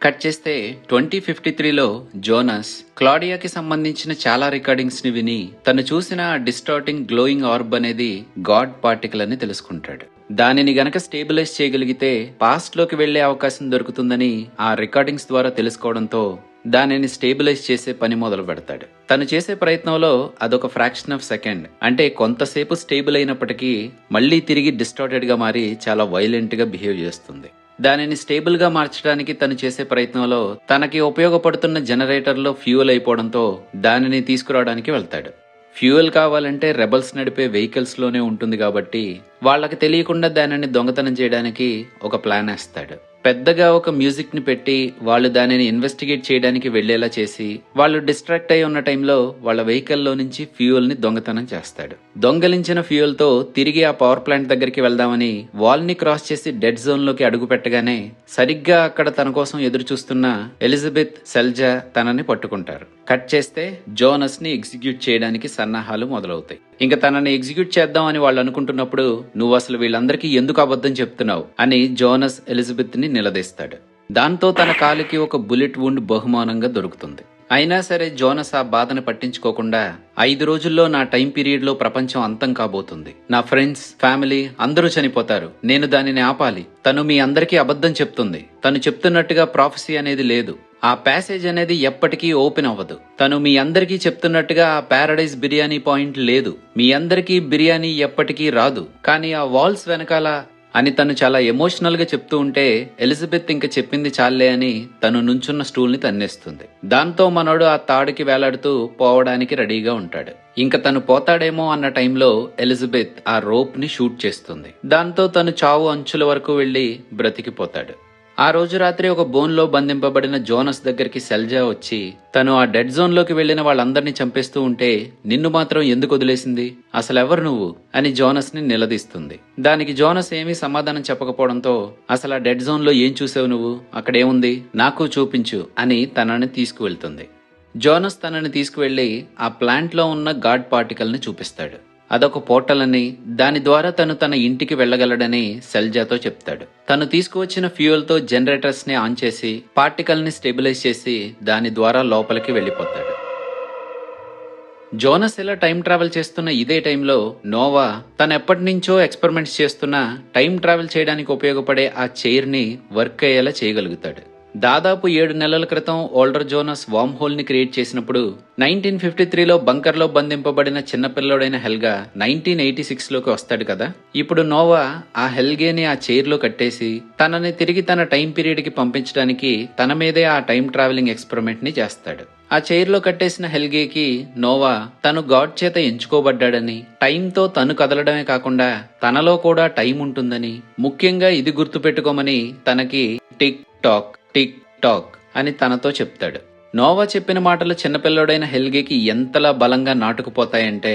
కట్ చేస్తే 2053లో జోనస్ క్లాడియాకి సంబంధించిన చాలా రికార్డింగ్స్ ని విని తను చూసిన డిస్టార్టింగ్ గ్లోయింగ్ ఆర్బ్ అనేది గాడ్ పార్టికల్ అని తెలుసుకుంటాడు. దానిని గనక స్టేబిలైజ్ చేయగలిగితే పాస్ట్ లోకి వెళ్లే అవకాశం దొరుకుతుందని ఆ రికార్డింగ్స్ ద్వారా తెలుసుకోవడంతో దానిని స్టేబిలైజ్ చేసే పని మొదలు పెడతాడు. తను చేసే ప్రయత్నంలో అదొక ఫ్రాక్షన్ ఆఫ్ సెకండ్, అంటే కొంతసేపు స్టేబుల్ అయినప్పటికీ మళ్లీ తిరిగి డిస్టార్టెడ్ గా మారి చాలా వైలెంట్ గా బిహేవ్ చేస్తుంది. దానిని స్టేబుల్ గా మార్చడానికి తను చేసే ప్రయత్నంలో తనకి ఉపయోగపడుతున్న జనరేటర్ లో ఫ్యూయల్ అయిపోవడంతో దానిని తీసుకురావడానికి వెళ్తాడు. ఫ్యూయల్ కావాలంటే రెబల్స్ నడిపే వెహికల్స్ లోనే ఉంటుంది కాబట్టి వాళ్ళకి తెలియకుండా దానిని దొంగతనం చేయడానికి ఒక ప్లాన్ వేస్తాడు. పెద్దగా ఒక మ్యూజిక్ ని పెట్టి వాళ్ళు దానిని ఇన్వెస్టిగేట్ చేయడానికి వెళ్లేలా చేసి వాళ్ళు డిస్ట్రాక్ట్ అయి ఉన్న టైంలో వాళ్ళ వెహికల్లో నుంచి ఫ్యూయల్ ని దొంగతనం చేస్తాడు. దొంగలించిన ఫ్యూయల్ తో తిరిగి ఆ పవర్ ప్లాంట్ దగ్గరికి వెళ్దామని వాల్ ని క్రాస్ చేసి డెడ్ జోన్ లోకి అడుగు పెట్టగానే సరిగ్గా అక్కడ తన కోసం ఎదురు చూస్తున్న ఎలిజబెత్, సెల్జా తనని పట్టుకుంటారు. కట్ చేస్తే జోనస్ ని ఎగ్జిక్యూట్ చేయడానికి సన్నాహాలు మొదలవుతాయి. ఇంకా తనని ఎగ్జిక్యూట్ చేద్దాం అని వాళ్ళు అనుకుంటున్నప్పుడు, నువ్వు అసలు వీళ్ళందరికీ ఎందుకు అబద్ధం చెప్తున్నావు అని జోనస్ ఎలిజబెత్ ని నిలదీస్తాడు. దాంతో తన కాలికి ఒక బుల్లెట్ వూండ్ బహుమానంగా దొరుకుతుంది. అయినా సరే జోనస్ ఆ బాధను పట్టించుకోకుండా, 5 రోజుల్లో నా టైం పీరియడ్ లో ప్రపంచం అంతం కాబోతుంది, నా ఫ్రెండ్స్, ఫ్యామిలీ అందరూ చనిపోతారు, నేను దానిని ఆపాలి. తను మీ అందరికీ అబద్ధం చెప్తుంది, తను చెప్తున్నట్టుగా ప్రాఫెసీ అనేది లేదు, ఆ ప్యాసేజ్ అనేది ఎప్పటికీ ఓపెన్ అవ్వదు, తను మీ అందరికీ చెప్తున్నట్టుగా ఆ ప్యారడైజ్ బిర్యానీ పాయింట్ లేదు, మీ అందరికీ బిర్యానీ ఎప్పటికీ రాదు, కానీ ఆ వాల్స్ వెనకాల అని తను చాలా ఎమోషనల్ గా చెప్తూ ఉంటే ఎలిజబెత్ ఇంక చెప్పింది చాలే అని తను నుంచున్న స్టూల్ ని తన్నేస్తుంది. దాంతో మనోడు ఆ తాడుకి వేలాడుతూ పోవడానికి రెడీగా ఉంటాడు. ఇంక తను పోతాడేమో అన్న టైంలో ఎలిజబెత్ ఆ రోప్ ని షూట్ చేస్తుంది. దాంతో తను చావు అంచుల వరకు వెళ్లి బ్రతికిపోతాడు. ఆ రోజు రాత్రి ఒక బోన్ లో బంధింపబడిన జోనస్ దగ్గరికి సెల్జా వచ్చి తను ఆ డెడ్ జోన్ లోకి వెళ్లిన వాళ్ళందరినీ చంపేస్తూ ఉంటే నిన్ను మాత్రం ఎందుకు వదిలేసింది, అసలెవరు నువ్వు అని జోనస్ ని నిలదీస్తుంది. దానికి జోనస్ ఏమీ సమాధానం చెప్పకపోవడంతో, అసలు ఆ డెడ్ జోన్ లో ఏం చూసావు నువ్వు, అక్కడేముంది నాకు చూపించు అని తనని తీసుకువెళ్తుంది. జోనస్ తనని తీసుకువెళ్లి ఆ ప్లాంట్ లో ఉన్న గాడ్ పార్టికల్ ని చూపిస్తాడు. అదొక పోర్టల్ అని, దాని ద్వారా తను తన ఇంటికి వెళ్లగలడని సెల్జాతో చెప్తాడు. తను తీసుకువచ్చిన ఫ్యూయల్ తో జనరేటర్స్ ని ఆన్ చేసి పార్టికల్ ని స్టెబిలైజ్ చేసి దాని ద్వారా లోపలికి వెళ్లిపోతాడు. జోనస్ ఇలా టైం ట్రావెల్ చేస్తున్న ఇదే టైంలో నోవా తను ఎప్పటి నుంచో ఎక్స్పెరిమెంట్స్ చేస్తున్న టైం ట్రావెల్ చేయడానికి ఉపయోగపడే ఆ చైర్ ని వర్క్ అయ్యేలా చేయగలుగుతాడు. దాదాపు 7 నెలల క్రితం ఓల్డర్ జోనస్ వామ్ హోల్ ని క్రియేట్ చేసినప్పుడు 1953లో బంకర్ లో బంధింపబడిన చిన్నపిల్లోడైన హెల్గా 1986 లోకి వస్తాడు కదా. ఇప్పుడు నోవా ఆ హెల్గేని ఆ చైర్ లో కట్టేసి తనని తిరిగి తన టైం పీరియడ్ కి పంపించడానికి తన మీదే ఆ టైం ట్రావెలింగ్ ఎక్స్పెరిమెంట్ ని చేస్తాడు. ఆ చైర్ లో కట్టేసిన హెల్గేకి నోవా తను గాడ్ చేత ఎంచుకోబడ్డాడని, టైంతో తను కదలడమే కాకుండా తనలో కూడా టైం ఉంటుందని, ముఖ్యంగా ఇది గుర్తుపెట్టుకోమని తనకి టిక్ టాక్ టిక్ టాక్ అని తనతో చెప్తాడు. నోవా చెప్పిన మాటలు చిన్నపిల్లోడైన హెల్గేకి ఎంతలా బలంగా నాటుకుపోతాయంటే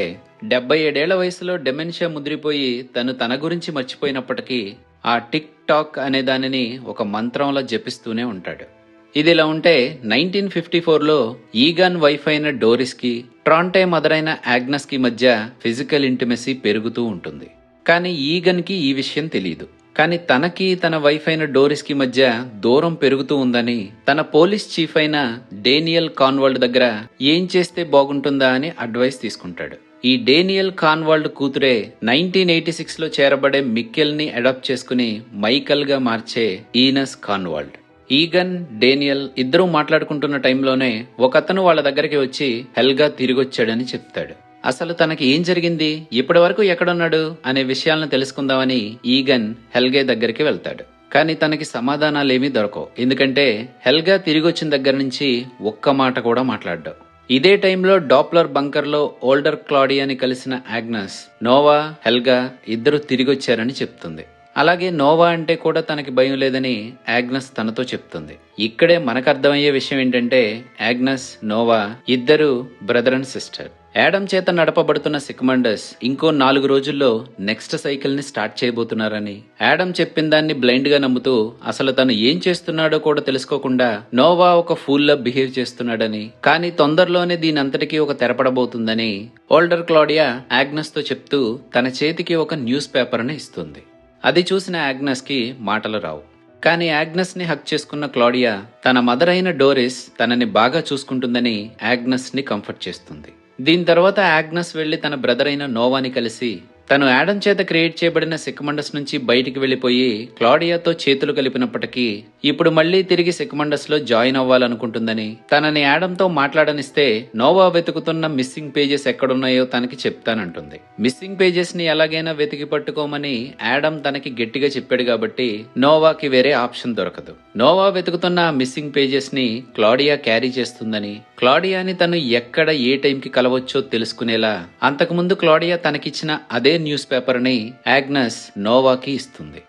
77 ఏళ్ల వయసులో డెమెన్షియా ముదిరిపోయి తన గురించి మర్చిపోయినప్పటికీ ఆ టిక్ టాక్ అనే దానిని ఒక మంత్రంలా జపిస్తూనే ఉంటాడు. ఇదిలా ఉంటే 1954లో ఈగాన్ వైఫ్ అయిన డోరిస్ కి ట్రాంటే మదర్ అయిన ఆగ్నస్ కి మధ్య ఫిజికల్ ఇంటిమెసీ పెరుగుతూ ఉంటుంది. కానీ ఈగన్ కి ఈ విషయం తెలియదు. కానీ తనకి తన వైఫ్ అయిన డోరిస్ కి మధ్య దూరం పెరుగుతూ ఉందని తన పోలీస్ చీఫ్ అయిన డేనియల్ కాన్వాల్డ్ దగ్గర ఏం చేస్తే బాగుంటుందా అని అడ్వైస్ తీసుకుంటాడు. ఈ డేనియల్ కాన్వాల్డ్ కూతురే 1986లో చేరబడే మిక్కెల్ ని అడాప్ట్ చేసుకుని మైకల్ గా మార్చే ఈనస్ కాన్వాల్డ్. ఈగన్, డేనియల్ ఇద్దరూ మాట్లాడుకుంటున్న టైంలోనే ఒకతను వాళ్ళ దగ్గరికి వచ్చి హెల్గా తిరిగొచ్చాడని చెప్తాడు. అసలు తనకి ఏం జరిగింది, ఇప్పటి వరకు ఎక్కడున్నాడు అనే విషయాలను తెలుసుకుందామని ఈగన్ హెల్గే దగ్గరికి వెళ్తాడు. కానీ తనకి సమాధానాలేమీ దొరకవు. ఎందుకంటే హెల్గా తిరిగొచ్చిన దగ్గర నుంచి ఒక్క మాట కూడా మాట్లాడ్డావు. ఇదే టైంలో డాప్లర్ బంకర్ లో ఓల్డర్ క్లాడియాని కలిసిన ఆగ్నస్ నోవా, హెల్గా ఇద్దరు తిరిగొచ్చారని చెప్తుంది. అలాగే నోవా అంటే కూడా తనకి భయం లేదని ఆగ్నస్ తనతో చెప్తుంది. ఇక్కడే మనకు అర్థమయ్యే విషయం ఏంటంటే ఆగ్నస్, నోవా ఇద్దరు బ్రదర్ అండ్ సిస్టర్. యాడమ్ చేత నడపబడుతున్న సికమండస్ ఇంకో 4 రోజుల్లో నెక్స్ట్ సైకిల్ ని స్టార్ట్ చేయబోతున్నారని, యాడమ్ చెప్పిన దాన్ని బ్లైండ్ గా నమ్ముతూ అసలు తను ఏం చేస్తున్నాడో కూడా తెలుసుకోకుండా నోవా ఒక ఫూల్ లా బిహేవ్ చేస్తున్నాడని, కానీ తొందరలోనే దీని అంతటికీ ఒక తెరపడబోతుందని ఓల్డర్ క్లాడియా ఆగ్నస్ తో చెప్తూ తన చేతికి ఒక న్యూస్ పేపర్ ని ఇస్తుంది. అది చూసిన ఆగ్నస్ కి మాటలు రావు. కానీ ఆగ్నస్ ని హక్ చేసుకున్న క్లాడియా తన మదర్ అయిన డోరిస్ తనని బాగా చూసుకుంటుందని ఆగ్నస్ ని కంఫర్ట్ చేస్తుంది. దీని తర్వాత ఆగ్నస్ వెళ్లి తన బ్రదర్ అయిన నోవాని కలిసి తను యాడమ్ చేత క్రియేట్ చేయబడిన సికమండస్ నుంచి బయటికి వెళ్లిపోయి క్లాడియాతో చేతులు కలిపినప్పటికీ ఇప్పుడు మళ్లీ తిరిగి సికమండస్ లో జాయిన్ అవ్వాలనుకుంటుందని, తనని యాడమ్ తో మాట్లాడనిస్తే నోవా వెతుకుతున్న మిస్సింగ్ పేజెస్ ఎక్కడున్నాయో తనకి చెప్తానంటుంది. మిస్సింగ్ పేజెస్ ని ఎలాగైనా వెతికి పట్టుకోమని యాడమ్ తనకి గట్టిగా చెప్పాడు కాబట్టి నోవాకి వేరే ఆప్షన్ దొరకదు. నోవా వెతుకుతున్న ఆ మిస్సింగ్ పేజెస్ ని క్లాడియా క్యారీ చేస్తుందని, క్లాడియాని తను ఎక్కడ ఏ టైంకి కలవచ్చో తెలుసుకునేలా అంతకుముందు క్లాడియా తనకిచ్చిన అదే న్యూస్ పేపర్ ని ఆగ్నస్ నోవాకి ఇస్తుంది.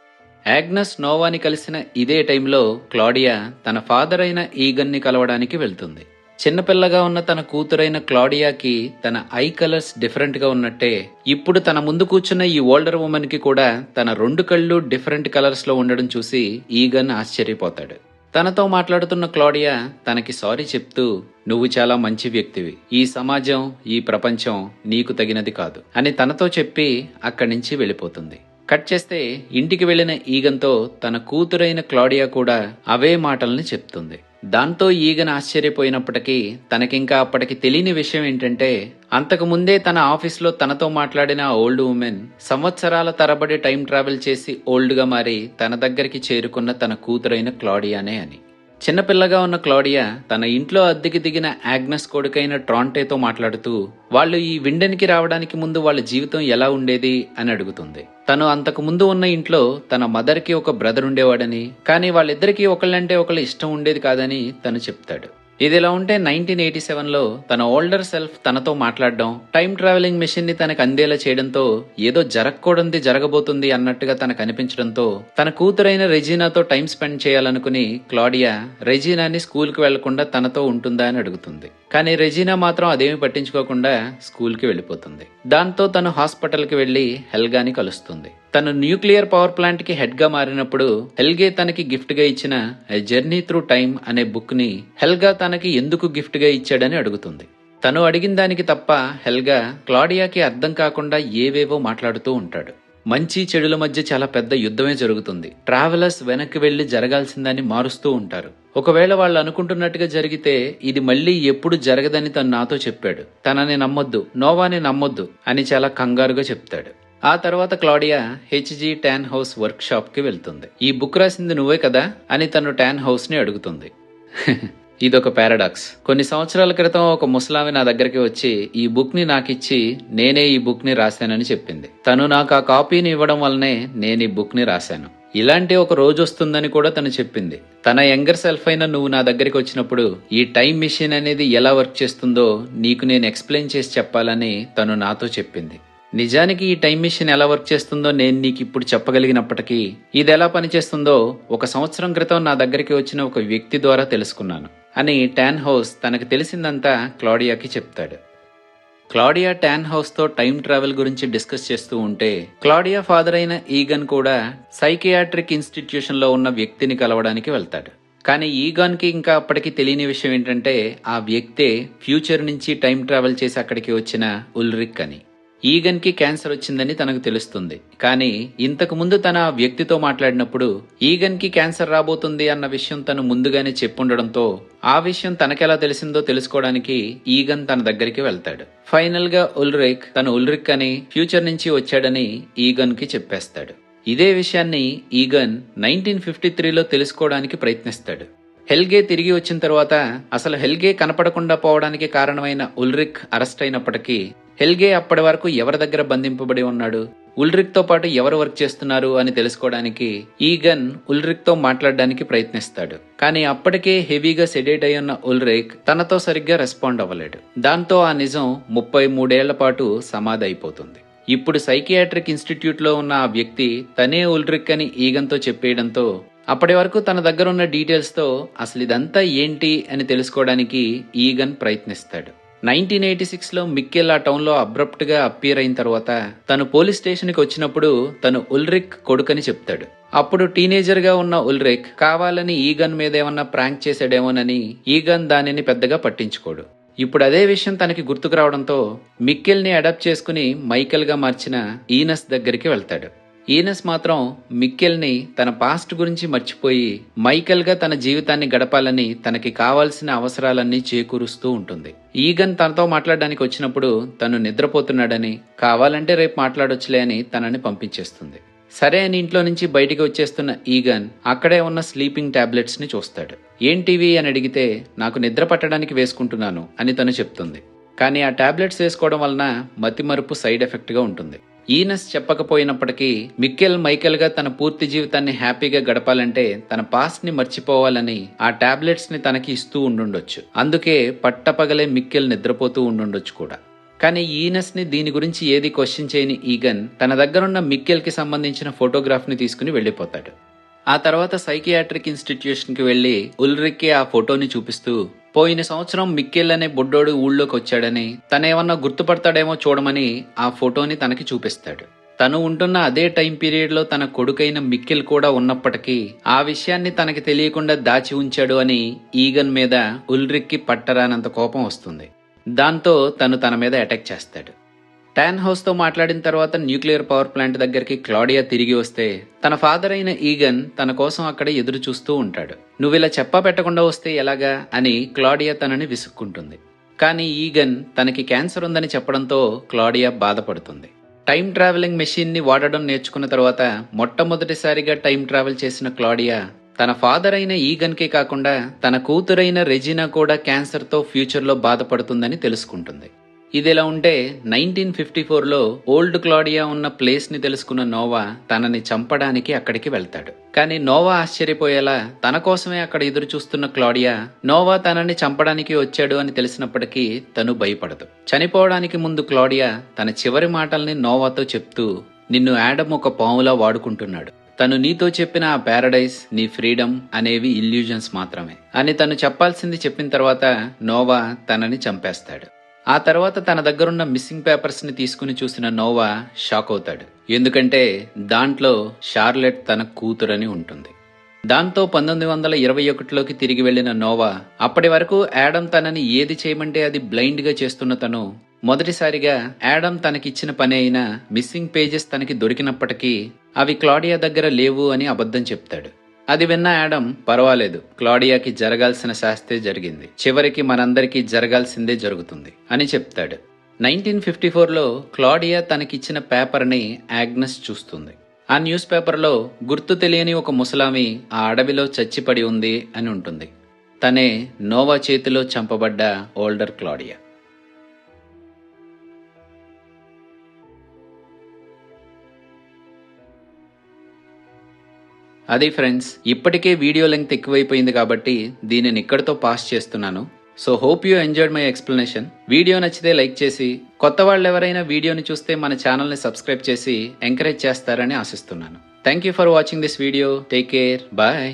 ఆగ్నస్ నోవాని కలిసిన ఇదే టైంలో క్లాడియా తన ఫాదర్ అయిన ఈగన్ ని కలవడానికి వెళ్తుంది. చిన్నపిల్లగా ఉన్న తన కూతురైన క్లాడియాకి తన ఐ కలర్స్ డిఫరెంట్ గా ఉన్నట్టే ఇప్పుడు తన ముందు కూర్చున్న ఈ ఓల్డర్ ఉమెన్ కి కూడా తన 2 కళ్ళు డిఫరెంట్ కలర్స్ లో ఉండడం చూసి ఈగన్ ఆశ్చర్యపోతాడు. తనతో మాట్లాడుతున్న క్లాడియా తనకి సారీ చెప్తూ నువ్వు చాలా మంచి వ్యక్తివి, ఈ సమాజం, ఈ ప్రపంచం నీకు తగినది కాదు అని తనతో చెప్పి అక్కడి నుంచి వెళ్ళిపోతుంది. కట్ చేస్తే ఇంటికి వెళ్లిన ఈగన్తో తన కూతురైన క్లాడియా కూడా అవే మాటల్ని చెప్తుంది. దాంతో ఈగన్ ఆశ్చర్యపోయినప్పటికీ తనకింకా అప్పటికి తెలియని విషయం ఏంటంటే అంతకు ముందే తన ఆఫీస్లో తనతో మాట్లాడిన ఓల్డ్ ఉమెన్ సంవత్సరాల తరబడి టైం ట్రావెల్ చేసి ఓల్డ్ గా మారి తన దగ్గరికి చేరుకున్న తన కూతురైన క్లాడియానే అని. చిన్నపిల్లగా ఉన్న క్లాడియా తన ఇంట్లో అద్దెకి దిగిన ఆగ్నస్ కొడుకైన ట్రాంటేతో మాట్లాడుతూ వాళ్ళు ఈ విండెన్కి రావడానికి ముందు వాళ్ళ జీవితం ఎలా ఉండేది అని అడుగుతుంది. తను అంతకు ముందు ఉన్న ఇంట్లో తన మదర్ కి ఒక బ్రదర్ ఉండేవాడని, కానీ వాళ్ళిద్దరికీ ఒకళ్ళంటే ఒకళ్ళు ఇష్టం ఉండేది కాదని తను చెప్తాడు. ఇదిలా ఉంటే 1987లో తన ఓల్డర్ సెల్ఫ్ తనతో మాట్లాడడం, టైం ట్రావెలింగ్ మెషిన్ ని తనకు అందేలా చేయడంతో ఏదో జరగకూడదు జరగబోతుంది అన్నట్టుగా తనకు అనిపించడంతో తన కూతురైన రెజీనాతో టైం స్పెండ్ చేయాలనుకుని క్లాడియా రెజీనాని స్కూల్ కి వెళ్లకుండా తనతో ఉంటుందా అని అడుగుతుంది. కానీ రెజీనా మాత్రం అదేమి పట్టించుకోకుండా స్కూల్ కి వెళ్లిపోతుంది. దాంతో తను హాస్పిటల్ కి వెళ్లి హెల్గాని కలుస్తుంది. తను న్యూక్లియర్ పవర్ ప్లాంట్ కి హెడ్ గా మారినప్పుడు హెల్గే తనకి గిఫ్ట్ గా ఇచ్చిన ఎ జర్నీ త్రూ టైమ్ అనే బుక్ ని హెల్గా తనకి ఎందుకు గిఫ్ట్ గా ఇచ్చాడని అడుగుతుంది. తను అడిగిన దానికి తప్ప హెల్గా క్లాడియాకి అర్థం కాకుండా ఏవేవో మాట్లాడుతూ ఉంటాడు. మంచి చెడుల మధ్య చాలా పెద్ద యుద్ధమే జరుగుతుంది. ట్రావెలర్స్ వెనక్కి వెళ్లి జరగాల్సిందని మారుస్తూ ఉంటారు. ఒకవేళ వాళ్ళు అనుకుంటున్నట్టుగా జరిగితే ఇది మళ్ళీ ఎప్పుడు జరగదని తను నాతో చెప్పాడు. తనని నమ్మొద్దు, నోవాని నమ్మొద్దు అని చాలా కంగారుగా చెప్తాడు. ఆ తర్వాత Claudia HG tan house work shop కి వెళ్తుంది. ఈ బుక్ రాసింది నువ్వే కదా అని తను టాన్ హౌస్ ని అడుగుతుంది. ఇదొక పారాడాక్స్. కొన్ని సంవత్సరాల క్రితం ఒక ముసలామి నా దగ్గరికి వచ్చి ఈ బుక్ ని నాకిచ్చి నేనే ఈ బుక్ ని రాశానని చెప్పింది. తను నాకు ఆ కాపీని ఇవ్వడం వల్లనే నేను ఈ బుక్ ని రాశాను. ఇలాంటి ఒక రోజు వస్తుందని కూడా తను చెప్పింది. తన యంగర్ సెల్ఫ్ అయిన నువ్వు నా దగ్గరికి వచ్చినప్పుడు ఈ టైం మిషన్ అనేది ఎలా వర్క్ చేస్తుందో నీకు నేను ఎక్స్ప్లెయిన్ చేసి చెప్పాలని తను నాతో చెప్పింది. నిజానికి ఈ టైం మిషన్ ఎలా వర్క్ చేస్తుందో నేను నీకు ఇప్పుడు చెప్పగలిగినప్పటికీ ఇది ఎలా పనిచేస్తుందో 1 సంవత్సరం క్రితం నా దగ్గరికి వచ్చిన ఒక వ్యక్తి ద్వారా తెలుసుకున్నాను అని టాన్ హౌస్ తనకు తెలిసిందంతా క్లాడియాకి చెప్తాడు. క్లాడియా టాన్ హౌస్ తో టైం ట్రావెల్ గురించి డిస్కస్ చేస్తూ ఉంటే క్లాడియా ఫాదర్ అయిన ఈగన్ కూడా సైకియాట్రిక్ ఇన్స్టిట్యూషన్ లో ఉన్న వ్యక్తిని కలవడానికి వెళ్తాడు. కానీ ఈగాన్ కి ఇంకా అప్పటికి తెలియని విషయం ఏంటంటే ఆ వ్యక్తే ఫ్యూచర్ నుంచి టైం ట్రావెల్ చేసి అక్కడికి వచ్చిన ఉల్రిక్ అని. ఈగన్ కి క్యాన్సర్ వచ్చిందని తనకు తెలుస్తుంది. కానీ ఇంతకు ముందు తన ఆ వ్యక్తితో మాట్లాడినప్పుడు ఈగన్ కి క్యాన్సర్ రాబోతుంది అన్న విషయం తను ముందుగానే చెప్పుండడంతో ఆ విషయం తనకెలా తెలిసిందో తెలుసుకోవడానికి ఈగన్ తన దగ్గరికి వెళ్తాడు. ఫైనల్ గా ఉల్రిక్ అని ఫ్యూచర్ నుంచి వచ్చాడని ఈగన్ కి చెప్పేస్తాడు. ఇదే విషయాన్ని ఈగన్ 1953లో తెలుసుకోవడానికి ప్రయత్నిస్తాడు. హెల్గే తిరిగి వచ్చిన తర్వాత అసలు హెల్గే కనపడకుండా పోవడానికి కారణమైన ఉల్రిక్ అరెస్ట్ అయినప్పటికీ హెల్గే అప్పటి వరకు ఎవరి దగ్గర బంధింపబడి ఉన్నాడు, ఉల్రిక్ తో పాటు ఎవరు వర్క్ చేస్తున్నారు అని తెలుసుకోవడానికి ఈగన్ ఉల్రిక్ తో మాట్లాడడానికి ప్రయత్నిస్తాడు. కానీ అప్పటికే హెవీగా సెడేట్ అయి ఉన్న ఉల్రిక్ తనతో సరిగ్గా రెస్పాండ్ అవ్వలేడు. దాంతో ఆ నిజం 33 ఏళ్ల పాటు సమాధి అయిపోతుంది. ఇప్పుడు సైకియాట్రిక్ ఇన్స్టిట్యూట్ లో ఉన్న ఆ వ్యక్తి తనే ఉల్రిక్ అని ఈగన్ తో చెప్పేయడంతో అప్పటి వరకు తన దగ్గర ఉన్న డీటెయిల్స్ తో అసలు ఇదంతా ఏంటి అని తెలుసుకోవడానికి ఈగన్ ప్రయత్నిస్తాడు. 1986లో మిక్కెల్ ఆ టౌన్ లో అబ్రప్ట్ గా అపియర్ అయిన తర్వాత తను పోలీస్ స్టేషన్ కి వచ్చినప్పుడు తను ఉల్రిక్ కొడుకని చెప్తాడు. అప్పుడు టీనేజర్ గా ఉన్న ఉల్రిక్ కావాలని ఈగన్ మీద ఏమన్నా ప్రాంక్ చేశాడేమోనని ఈగన్ దానిని పెద్దగా పట్టించుకోడు. ఇప్పుడు అదే విషయం తనకి గుర్తుకు రావడంతో మిక్కెల్ ని అడాప్ట్ చేసుకుని మైకెల్ గా మార్చిన ఈనస్ దగ్గరికి వెళ్తాడు. ఈనస్ మాత్రం మిక్కెల్ ని తన పాస్ట్ గురించి మర్చిపోయి మైకెల్ గా తన జీవితాన్ని గడపాలని తనకి కావాల్సిన అవసరాలన్నీ చేకూరుస్తూ ఉంటుంది. ఈగన్ తనతో మాట్లాడడానికి వచ్చినప్పుడు తను నిద్రపోతున్నాడని కావాలంటే రేపు మాట్లాడొచ్చులే అని తనని పంపించేస్తుంది. సరే అని ఇంట్లో నుంచి బయటికి వచ్చేస్తున్న ఈగన్ అక్కడే ఉన్న స్లీపింగ్ టాబ్లెట్స్ ని చూస్తాడు. ఏంటివి అని అడిగితే నాకు నిద్ర పట్టడానికి వేసుకుంటున్నాను అని తను చెప్తుంది. కానీ ఆ టాబ్లెట్స్ వేసుకోవడం వలన మతిమరుపు సైడ్ ఎఫెక్ట్ గా ఉంటుంది. ఈనస్ చెప్పకపోయినప్పటికీ మైకెల్ గా తన పూర్తి జీవితాన్ని హ్యాపీగా గడపాలంటే తన పాస్ట్ ని మర్చిపోవాలని ఆ టాబ్లెట్స్ ని తనకి ఇస్తూ ఉండుండొచ్చు. అందుకే పట్టపగలే మిక్కెల్ నిద్రపోతూ ఉండుండొచ్చు కూడా. కానీ ఈనస్ ని దీని గురించి ఏది క్వశ్చన్ చేయని ఈగన్ తన దగ్గరున్న మిక్కెల్ కి సంబంధించిన ఫోటోగ్రాఫ్ ని తీసుకుని వెళ్లిపోతాడు. ఆ తర్వాత సైకియాట్రిక్ ఇన్స్టిట్యూషన్ కి వెళ్లి ఉల్రిక్ ఆ ఫోటోని చూపిస్తూ పోయిన సంవత్సరం మిక్కెల్ అనే బుడ్డోడు ఊళ్ళోకి వచ్చాడని తనేమన్నా గుర్తుపడతాడేమో చూడమని ఆ ఫోటోని తనకి చూపిస్తాడు. తను ఉంటున్న అదే టైం పీరియడ్ లో తన కొడుకైన మిక్కెల్ కూడా ఉన్నప్పటికీ ఆ విషయాన్ని తనకి తెలియకుండా దాచి ఉంచాడు అని ఈగన్ మీద ఉల్రిక్ కి పట్టరానంత కోపం వస్తుంది. దాంతో తను తన మీద అటాక్ చేస్తాడు. టాన్ హౌస్ తో మాట్లాడిన తర్వాత న్యూక్లియర్ పవర్ ప్లాంట్ దగ్గరికి క్లాడియా తిరిగి వస్తే తన ఫాదర్ అయిన ఈగన్ తన కోసం అక్కడ ఎదురు చూస్తూ ఉంటాడు. నువ్విలా చెప్పా పెట్టకుండా వస్తే ఎలాగా అని క్లాడియా తనని విసుక్కుంటుంది. కానీ ఈగన్ తనకి క్యాన్సర్ ఉందని చెప్పడంతో క్లాడియా బాధపడుతుంది. టైం ట్రావెలింగ్ మెషిన్ ని వాడడం నేర్చుకున్న తర్వాత మొట్టమొదటిసారిగా టైం ట్రావెల్ చేసిన క్లాడియా తన ఫాదర్ అయిన ఈగన్ కే కాకుండా తన కూతురైన రెజినా కూడా క్యాన్సర్ తో ఫ్యూచర్ లో బాధపడుతుందని తెలుసుకుంటుంది. ఇదిలా ఉంటే 1954లో ఓల్డ్ క్లాడియా ఉన్న ప్లేస్ ని తెలుసుకున్న నోవా తనని చంపడానికి అక్కడికి వెళ్తాడు. కానీ నోవా ఆశ్చర్యపోయేలా తన కోసమే అక్కడ ఎదురు చూస్తున్న క్లాడియా నోవా తనని చంపడానికి వచ్చాడు అని తెలిసినప్పటికీ తను భయపడదు. చనిపోవడానికి ముందు క్లాడియా తన చివరి మాటల్ని నోవాతో చెప్తూ నిన్ను యాడమ్ ఒక పాములా వాడుకుంటున్నాడు, తను నీతో చెప్పిన ఆ ప్యారడైజ్ నీ ఫ్రీడమ్ అనేవి ఇల్యూజన్స్ మాత్రమే అని తను చెప్పాల్సింది చెప్పిన తర్వాత నోవా తనని చంపేస్తాడు. ఆ తర్వాత తన దగ్గరున్న మిస్సింగ్ పేపర్స్ ని తీసుకుని చూసిన నోవా షాక్ అవుతాడు. ఎందుకంటే దాంట్లో షార్లెట్ తన కూతురని ఉంటుంది. దాంతో 1921లోకి తిరిగి వెళ్లిన నోవా అప్పటి వరకు యాడమ్ తనని ఏది చేయమంటే అది బ్లైండ్ గా చేస్తున్న తను మొదటిసారిగా యాడమ్ తనకిచ్చిన పని అయిన మిస్సింగ్ పేజెస్ తనకి దొరికినప్పటికీ అవి క్లాడియా దగ్గర లేవు అని అబద్ధం చెప్తాడు. అది విన్న యాడమ్, పర్వాలేదు, క్లాడియాకి జరగాల్సిన శాస్తే జరిగింది, చివరికి మనందరికీ జరగాల్సిందే జరుగుతుంది అని చెప్తాడు. 1954లో క్లాడియా తనకిచ్చిన పేపర్ని ఆగ్నెస్ చూస్తుంది. ఆ న్యూస్ పేపర్లో గుర్తు తెలియని ఒక ముసలామి ఆ అడవిలో చచ్చిపడి ఉంది అని ఉంటుంది. తనే నోవా చేతిలో చంపబడ్డ ఓల్డర్ క్లాడియా. అది ఫ్రెండ్స్, ఇప్పటికే వీడియో లెంగ్త్ ఎక్కువైపోయింది కాబట్టి దీనిని ఇక్కడితో పాస్ చేస్తున్నాను. So hope you enjoyed my explanation. Video నచ్చితే లైక్ చేసి, కొత్త వాళ్ళు ఎవరైనా వీడియోని చూస్తే మన ఛానల్ని సబ్స్క్రైబ్ చేసి ఎంకరేజ్ చేస్తారని ఆశిస్తున్నాను. Thank you for watching this video. Take care. Bye.